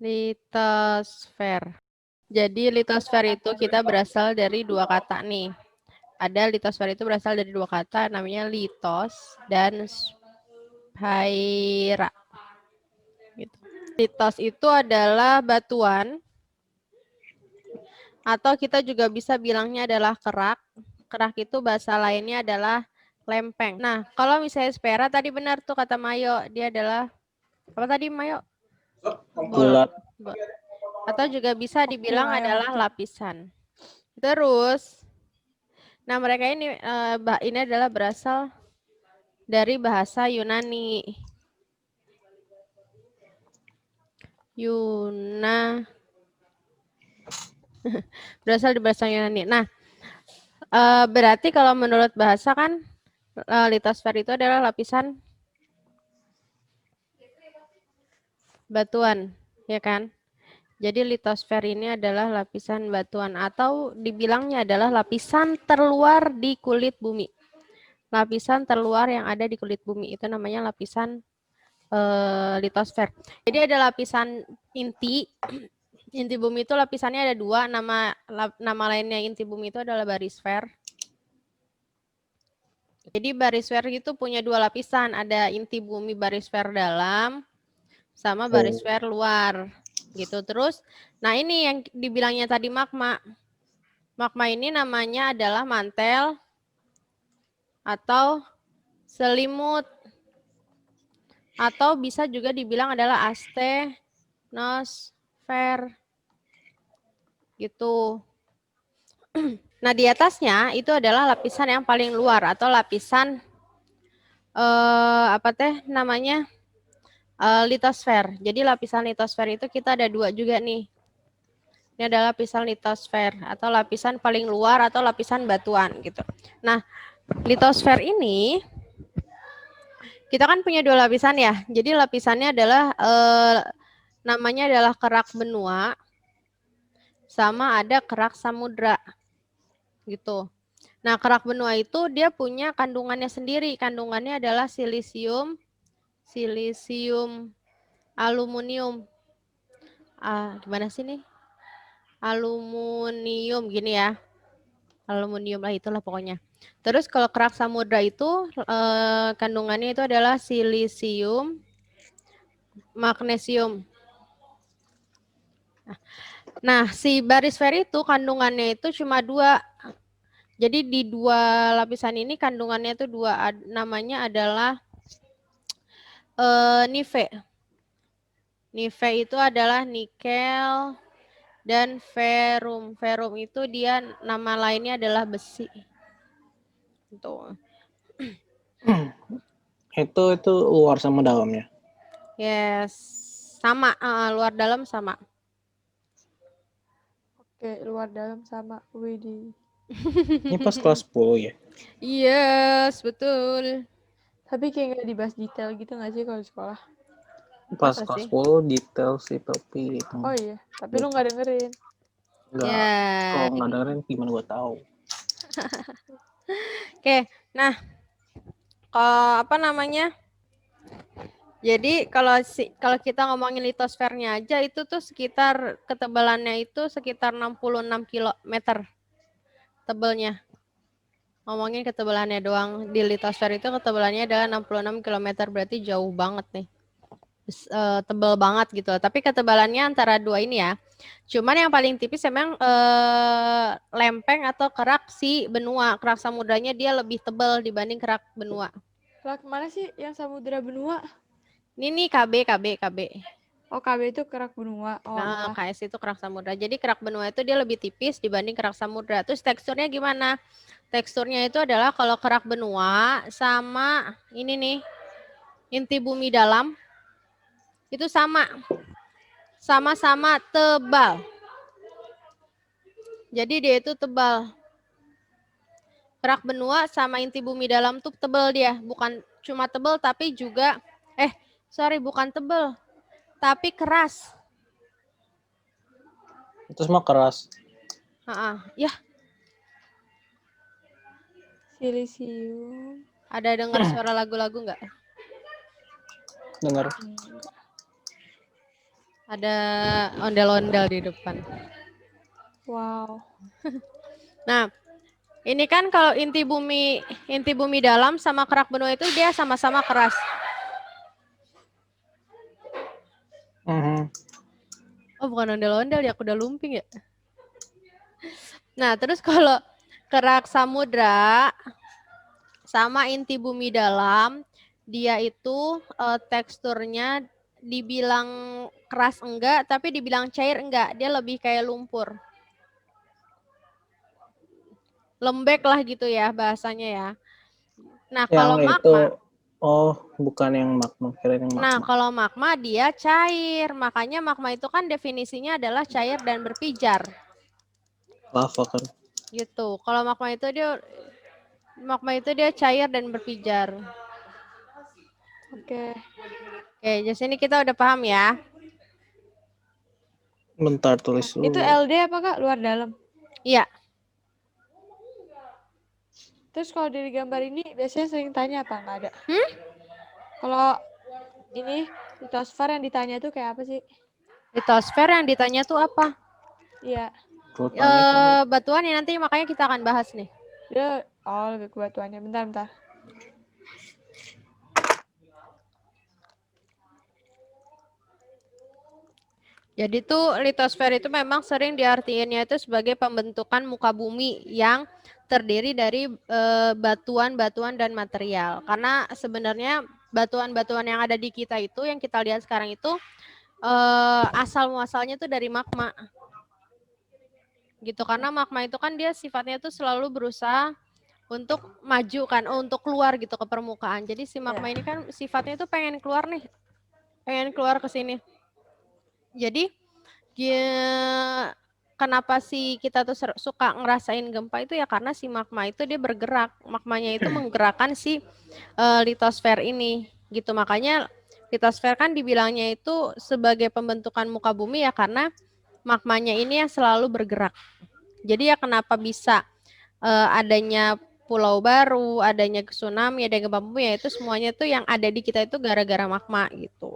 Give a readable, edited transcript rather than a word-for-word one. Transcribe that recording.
Litosfer. Jadi litosfer itu kita berasal dari dua kata nih. Ada litosfer itu berasal dari dua kata namanya litos dan sphaira. Gitu. Litos itu adalah batuan atau kita juga bisa bilangnya adalah kerak. Kerak itu bahasa lainnya adalah lempeng. Nah, kalau misalnya sphaira tadi benar tuh kata Mayo, dia adalah apa tadi Mayo? Bulat. Atau juga bisa dibilang adalah lapisan. Terus, nah mereka ini adalah berasal dari bahasa Yunani. Berasal dari bahasa Yunani. Nah, berarti kalau menurut bahasa kan litosfer itu adalah lapisan batuan, ya kan? Jadi litosfer ini adalah lapisan batuan atau dibilangnya adalah lapisan terluar di kulit bumi. Lapisan terluar yang ada di kulit bumi itu namanya lapisan litosfer. Jadi ada lapisan inti. Inti bumi itu lapisannya ada dua. Nama lainnya inti bumi itu adalah barisfer. Jadi barisfer itu punya dua lapisan. Ada inti bumi barisfer dalam sama barisfer luar. Gitu. Terus, nah ini yang dibilangnya tadi magma. Magma ini namanya adalah mantel atau selimut. Atau bisa juga dibilang adalah astenosfer. Gitu. Nah, di atasnya itu adalah lapisan yang paling luar atau lapisan apa teh namanya? Litosfer. Jadi lapisan litosfer itu kita ada dua juga nih. Ini adalah lapisan litosfer atau lapisan paling luar atau lapisan batuan gitu. Nah, litosfer ini kita kan punya dua lapisan ya. Jadi lapisannya adalah namanya adalah kerak benua sama ada kerak samudra gitu. Nah, kerak benua itu dia punya kandungannya sendiri. Kandungannya adalah silisium, aluminium. Gimana sih nih? Aluminium gini ya. Aluminium lah itulah pokoknya. Terus kalau kerak samudra itu kandungannya itu adalah silisium, magnesium. Nah, si barisfer itu kandungannya itu cuma dua. Jadi di dua lapisan ini kandungannya itu dua. Namanya adalah nife. Nife itu adalah nikel dan ferum. Ferum itu dia nama lainnya adalah besi. Tuh. Itu luar sama dalamnya. Yes, sama luar dalam sama. Oke, luar dalam sama. Widih. Ini pas kelas 10 ya? Yes, betul. Tapi kayak nggak dibahas detail gitu nggak sih kalau di sekolah? Pas Apa kelas sih? 10 detail sih tapi Oh iya, tapi lu nggak dengerin. Enggak. Ya. Kalau nggak dengerin gimana gue tahu. Oke, nah apa namanya? Jadi kalau kita ngomongin litosfernya aja itu tuh sekitar ketebalannya itu sekitar 66 km tebelnya. Ngomongin ketebalannya doang di litosfer itu ketebalannya adalah 66 km berarti jauh banget nih. Tebel banget gitu. Tapi ketebalannya antara dua ini ya. Cuman yang paling tipis memang lempeng atau kerak si benua. Kerak samudranya dia lebih tebal dibanding kerak benua. Kerak mana sih yang samudra benua? Ini nih KB. Oh, KB itu kerak benua. Oh, Nah, alah. KS itu kerak samudra. Jadi kerak benua itu dia lebih tipis dibanding kerak samudra. Terus teksturnya gimana? Teksturnya itu adalah kalau kerak benua sama ini nih inti bumi dalam itu sama-sama tebal. Jadi dia itu tebal. Kerak benua sama inti bumi dalam tuh tebal dia. Bukan cuma tebal tapi juga, bukan tebal. Tapi keras. Itu semua keras. Ya. Silisium. Ada dengar suara lagu-lagu nggak? Dengar. Ada ondel-ondel di depan. Wow. Nah, ini kan kalau inti bumi dalam sama kerak benua itu dia sama-sama keras. Mhm. Oh, bukan ondel-ondel ya, aku udah lumping ya. Nah, terus kalau kerak samudra sama inti bumi dalam, dia itu teksturnya dibilang keras enggak, tapi dibilang cair enggak. Dia lebih kayak lumpur. Lembek lah gitu ya bahasanya ya. Nah, Yang kalau itu, magma, oh bukan yang magma, kirain yang nah magma. kalau magma dia cair. Makanya magma itu kan definisinya adalah cair dan berpijar. Lava kan. Gitu. Kalau magma itu dia cair dan berpijar. Oke. Oke, jadi sini kita udah paham ya. Bentar tulis Itu dulu. LD apa Kak? Luar dalam. Iya. Terus kalau dari gambar ini biasanya sering tanya apa nggak ada? Hmm? Kalau ini litosfer yang ditanya tuh kayak apa sih? Litosfer yang ditanya tuh apa? Iya. Vulkanik kali. Batuan ya nanti makanya kita akan bahas nih. Dia lebih ke batuannya. Bentar. Jadi tuh litosfer itu memang sering diartiinnya itu sebagai pembentukan muka bumi yang terdiri dari batuan-batuan dan material. Karena sebenarnya batuan-batuan yang ada di kita itu yang kita lihat sekarang itu asal muasalnya tuh dari magma. Gitu, karena magma itu kan dia sifatnya tuh selalu berusaha untuk maju kan, untuk keluar gitu ke permukaan. Jadi si magma ini kan sifatnya tuh pengen keluar nih, pengen keluar ke sini. Jadi kenapa sih kita tuh suka ngerasain gempa itu ya karena si magma itu dia bergerak, magmanya itu menggerakkan si litosfer ini gitu. Makanya litosfer kan dibilangnya itu sebagai pembentukan muka bumi ya karena magmanya ini yang selalu bergerak. Jadi ya kenapa bisa adanya pulau baru, adanya tsunami, ada gempa bumi ya itu semuanya tuh yang ada di kita itu gara-gara magma gitu.